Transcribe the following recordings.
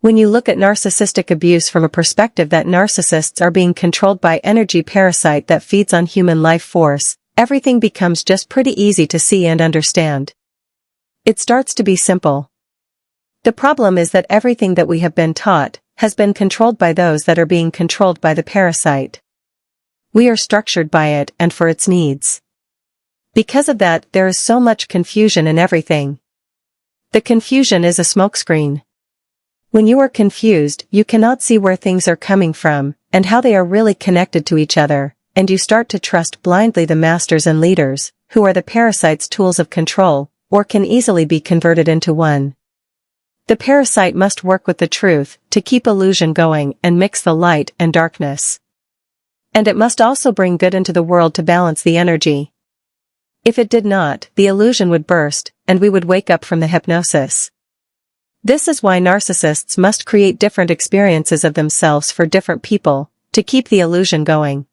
When you look at narcissistic abuse from a perspective that narcissists are being controlled by energy parasite that feeds on human life force, everything becomes just pretty easy to see and understand. It starts to be simple. The problem is that everything that we have been taught has been controlled by those that are being controlled by the parasite. We are structured by it and for its needs. Because of that, there is so much confusion in everything. The confusion is a smokescreen. When you are confused, you cannot see where things are coming from, and how they are really connected to each other, and you start to trust blindly the masters and leaders, who are the parasite's tools of control, or can easily be converted into one. The parasite must work with the truth, to keep illusion going and mix the light and darkness. And it must also bring good into the world to balance the energy. If it did not, the illusion would burst, and we would wake up from the hypnosis. This is why narcissists must create different experiences of themselves for different people, to keep the illusion going.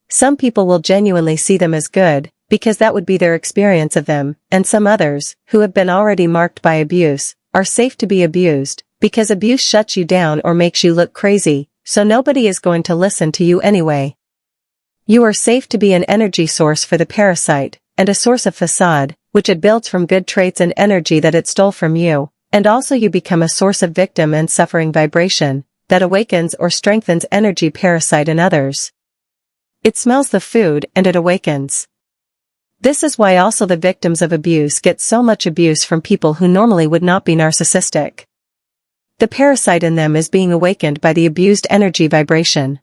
Some people will genuinely see them as good, because that would be their experience of them, and some others, who have been already marked by abuse, are safe to be abused, because abuse shuts you down or makes you look crazy, so nobody is going to listen to you anyway. You are safe to be an energy source for the parasite, and a source of facade, which it builds from good traits and energy that it stole from you, and also you become a source of victim and suffering vibration, that awakens or strengthens energy parasite in others. It smells the food and it awakens. This is why also the victims of abuse get so much abuse from people who normally would not be narcissistic. The parasite in them is being awakened by the abused energy vibration.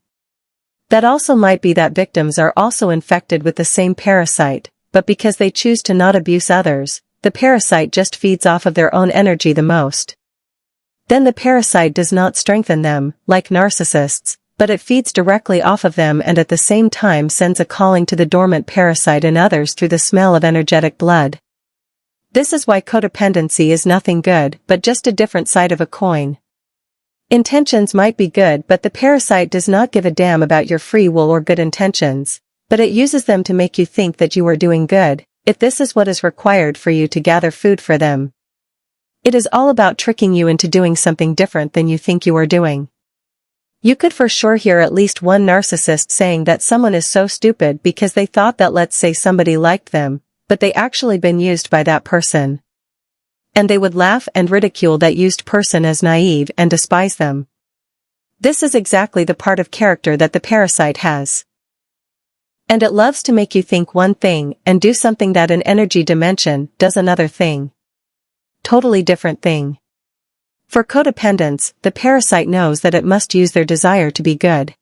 That also might be that victims are also infected with the same parasite, but because they choose to not abuse others, the parasite just feeds off of their own energy the most. Then the parasite does not strengthen them, like narcissists, but it feeds directly off of them and at the same time sends a calling to the dormant parasite in others through the smell of energetic blood. This is why codependency is nothing good but just a different side of a coin. Intentions might be good, but the parasite does not give a damn about your free will or good intentions, but it uses them to make you think that you are doing good, if this is what is required for you to gather food for them. It is all about tricking you into doing something different than you think you are doing. You could for sure hear at least one narcissist saying that someone is so stupid because they thought that, let's say, somebody liked them, but they actually been used by that person. And they would laugh and ridicule that used person as naive and despise them. This is exactly the part of character that the parasite has. And it loves to make you think one thing and do something that an energy dimension does another thing. Totally different thing. For codependents, the parasite knows that it must use their desire to be good.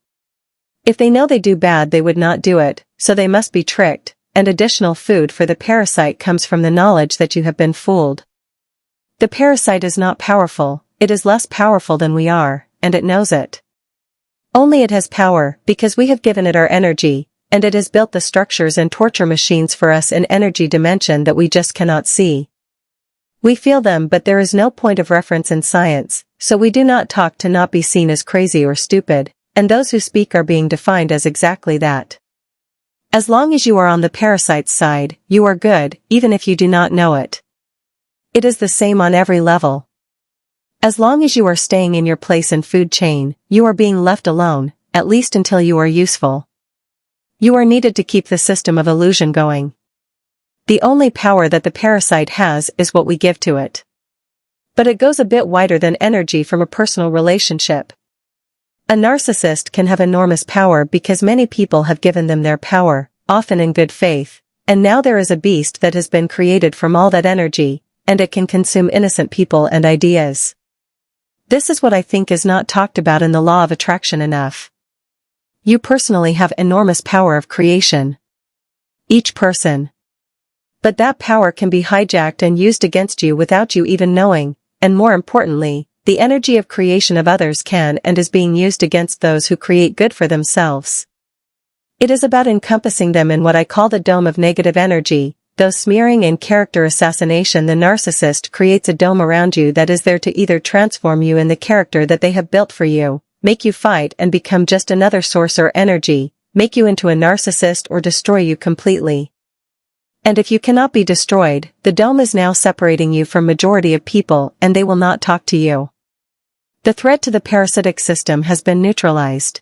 If they know they do bad, they would not do it, so they must be tricked, and additional food for the parasite comes from the knowledge that you have been fooled. The parasite is not powerful, it is less powerful than we are, and it knows it. Only it has power because we have given it our energy, and it has built the structures and torture machines for us in energy dimension that we just cannot see. We feel them, but there is no point of reference in science, so we do not talk to not be seen as crazy or stupid, and those who speak are being defined as exactly that. As long as you are on the parasite's side, you are good, even if you do not know it. It is the same on every level. As long as you are staying in your place in food chain, you are being left alone, at least until you are useful. You are needed to keep the system of illusion going. The only power that the parasite has is what we give to it. But it goes a bit wider than energy from a personal relationship. A narcissist can have enormous power because many people have given them their power, often in good faith, and now there is a beast that has been created from all that energy, and it can consume innocent people and ideas. This is what I think is not talked about in the law of attraction enough. You personally have enormous power of creation. Each person. But that power can be hijacked and used against you without you even knowing, and more importantly, the energy of creation of others can and is being used against those who create good for themselves. It is about encompassing them in what I call the dome of negative energy. Though smearing and character assassination, the narcissist creates a dome around you that is there to either transform you in the character that they have built for you, make you fight and become just another source or energy, make you into a narcissist, or destroy you completely. And if you cannot be destroyed, the dome is now separating you from majority of people and they will not talk to you. The threat to the parasitic system has been neutralized.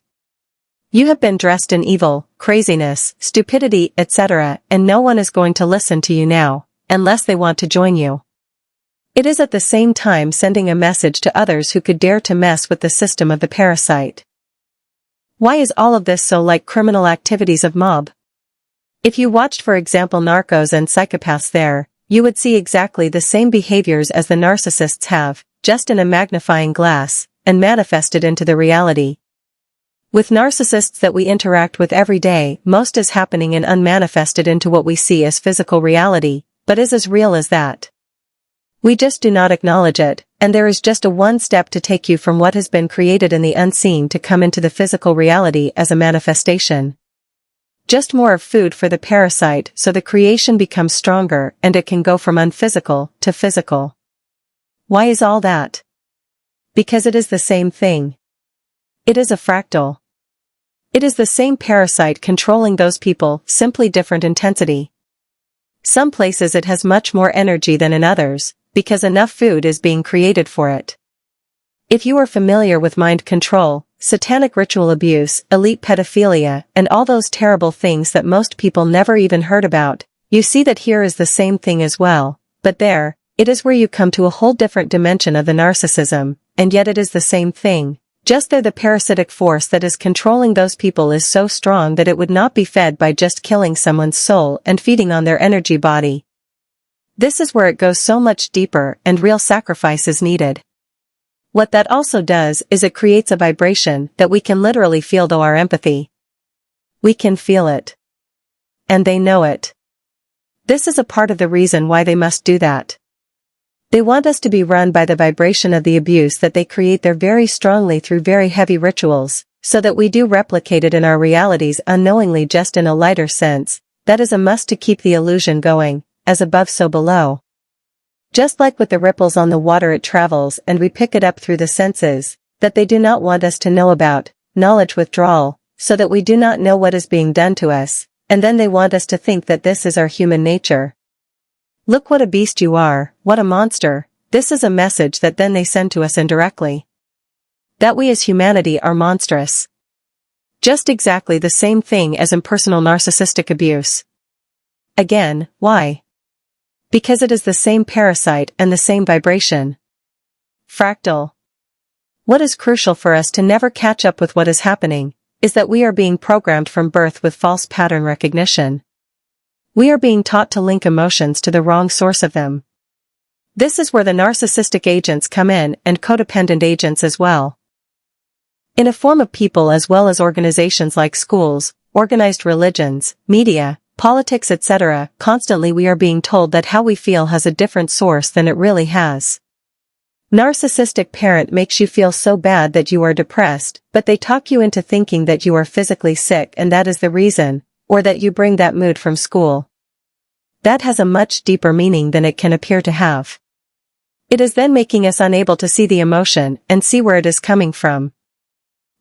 You have been dressed in evil, craziness, stupidity, etc., and no one is going to listen to you now, unless they want to join you. It is at the same time sending a message to others who could dare to mess with the system of the parasite. Why is all of this so like criminal activities of mob? If you watched, for example, Narcos and Psychopaths there, you would see exactly the same behaviors as the narcissists have, just in a magnifying glass, and manifested into the reality. With narcissists that we interact with every day, most is happening and unmanifested into what we see as physical reality, but is as real as that. We just do not acknowledge it, and there is just a one step to take you from what has been created in the unseen to come into the physical reality as a manifestation. Just more of food for the parasite so the creation becomes stronger and it can go from unphysical to physical. Why is all that? Because it is the same thing. It is a fractal. It is the same parasite controlling those people, simply different intensity. Some places it has much more energy than in others, because enough food is being created for it. If you are familiar with mind control, satanic ritual abuse, elite pedophilia, and all those terrible things that most people never even heard about, you see that here is the same thing as well, but there, it is where you come to a whole different dimension of the narcissism, and yet it is the same thing. Just there the parasitic force that is controlling those people is so strong that it would not be fed by just killing someone's soul and feeding on their energy body. This is where it goes so much deeper and real sacrifice is needed. What that also does is it creates a vibration that we can literally feel through our empathy. We can feel it. And they know it. This is a part of the reason why they must do that. They want us to be run by the vibration of the abuse that they create there very strongly through very heavy rituals, so that we do replicate it in our realities unknowingly just in a lighter sense. That is a must to keep the illusion going, as above so below. Just like with the ripples on the water it travels and we pick it up through the senses, that they do not want us to know about, knowledge withdrawal, so that we do not know what is being done to us, and then they want us to think that this is our human nature. Look what a beast you are, what a monster, this is a message that then they send to us indirectly. That we as humanity are monstrous. Just exactly the same thing as impersonal narcissistic abuse. Again, why? Because it is the same parasite and the same vibration. Fractal. What is crucial for us to never catch up with what is happening, is that we are being programmed from birth with false pattern recognition. We are being taught to link emotions to the wrong source of them. This is where the narcissistic agents come in and codependent agents as well. In a form of people as well as organizations like schools, organized religions, media, politics, etc., constantly we are being told that how we feel has a different source than it really has. Narcissistic parent makes you feel so bad that you are depressed, but they talk you into thinking that you are physically sick and that is the reason, or that you bring that mood from school. That has a much deeper meaning than it can appear to have. It is then making us unable to see the emotion and see where it is coming from.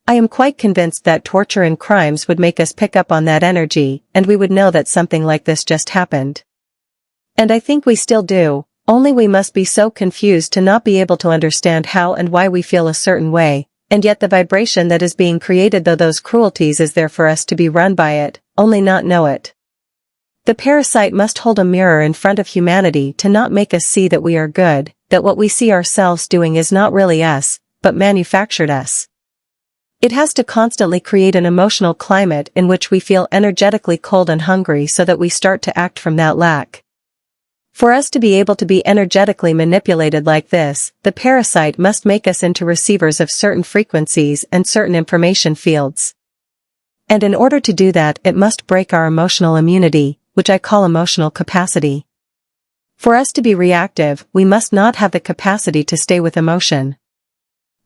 I am quite convinced that torture and crimes would make us pick up on that energy, and we would know that something like this just happened. And I think we still do, only we must be so confused to not be able to understand how and why we feel a certain way, and yet the vibration that is being created through those cruelties is there for us to be run by it, only not know it. The parasite must hold a mirror in front of humanity to not make us see that we are good, that what we see ourselves doing is not really us, but manufactured us. It has to constantly create an emotional climate in which we feel energetically cold and hungry so that we start to act from that lack. For us to be able to be energetically manipulated like this, the parasite must make us into receivers of certain frequencies and certain information fields. And in order to do that, it must break our emotional immunity, which I call emotional capacity. For us to be reactive, we must not have the capacity to stay with emotion.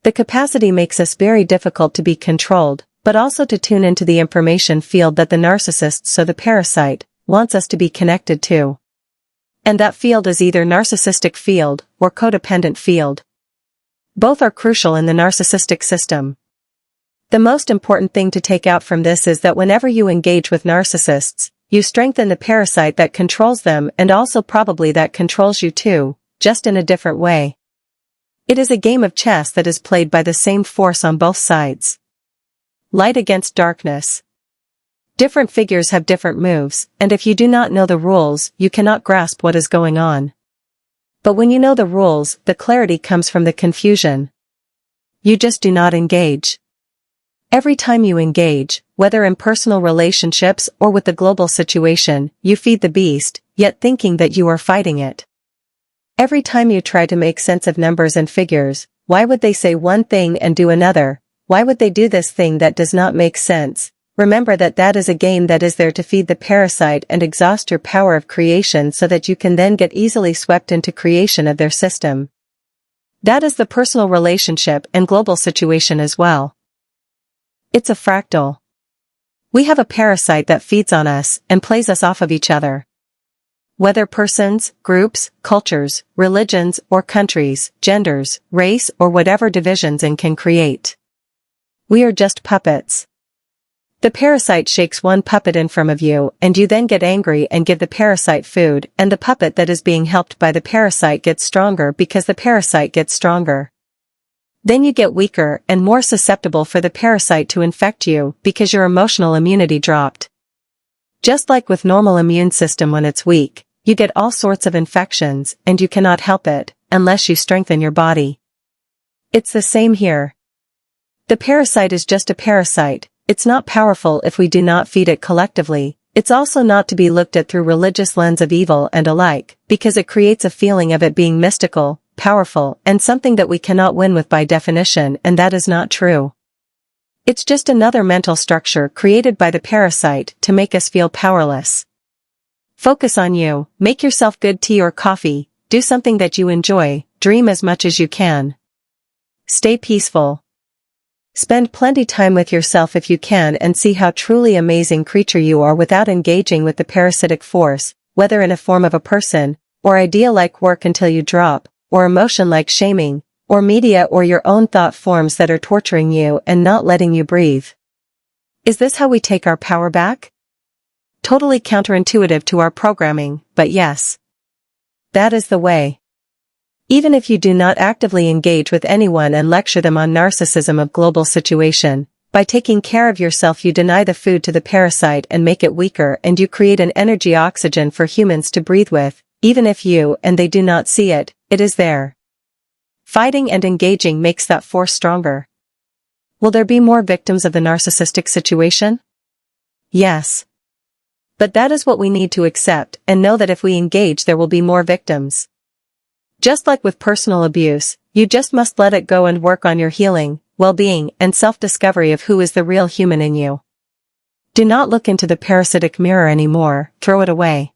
The capacity makes us very difficult to be controlled, but also to tune into the information field that the narcissist, so the parasite, wants us to be connected to. And that field is either narcissistic field or codependent field. Both are crucial in the narcissistic system. The most important thing to take out from this is that whenever you engage with narcissists, you strengthen the parasite that controls them and also probably that controls you too, just in a different way. It is a game of chess that is played by the same force on both sides. Light against darkness. Different figures have different moves, and if you do not know the rules, you cannot grasp what is going on. But when you know the rules, the clarity comes from the confusion. You just do not engage. Every time you engage, whether in personal relationships or with the global situation, you feed the beast, yet thinking that you are fighting it. Every time you try to make sense of numbers and figures, why would they say one thing and do another? Why would they do this thing that does not make sense? Remember that that is a game that is there to feed the parasite and exhaust your power of creation so that you can then get easily swept into creation of their system. That is the personal relationship and global situation as well. It's a fractal. We have a parasite that feeds on us and plays us off of each other. Whether persons, groups, cultures, religions, or countries, genders, race, or whatever divisions it can create. We are just puppets. The parasite shakes one puppet in front of you, and you then get angry and give the parasite food, and the puppet that is being helped by the parasite gets stronger because the parasite gets stronger. Then you get weaker and more susceptible for the parasite to infect you because your emotional immunity dropped. Just like with normal immune system when it's weak, you get all sorts of infections and you cannot help it unless you strengthen your body. It's the same here. The parasite is just a parasite. It's not powerful if we do not feed it collectively. It's also not to be looked at through religious lens of evil and alike, because it creates a feeling of it being mystical, powerful, and something that we cannot win with by definition, and that is not true. It's just another mental structure created by the parasite to make us feel powerless. Focus on you, make yourself good tea or coffee, do something that you enjoy, dream as much as you can. Stay peaceful. Spend plenty time with yourself if you can and see how truly amazing creature you are without engaging with the parasitic force, whether in a form of a person, or idea like work until you drop, or emotion like shaming, or media or your own thought forms that are torturing you and not letting you breathe. Is this how we take our power back? Totally counterintuitive to our programming, but yes. That is the way. Even if you do not actively engage with anyone and lecture them on narcissism of global situation, by taking care of yourself you deny the food to the parasite and make it weaker and you create an energy oxygen for humans to breathe with, even if you and they do not see it, it is there. Fighting and engaging makes that force stronger. Will there be more victims of the narcissistic situation? Yes. But that is what we need to accept and know that if we engage there will be more victims. Just like with personal abuse, you just must let it go and work on your healing, well-being, and self-discovery of who is the real human in you. Do not look into the parasitic mirror anymore, throw it away.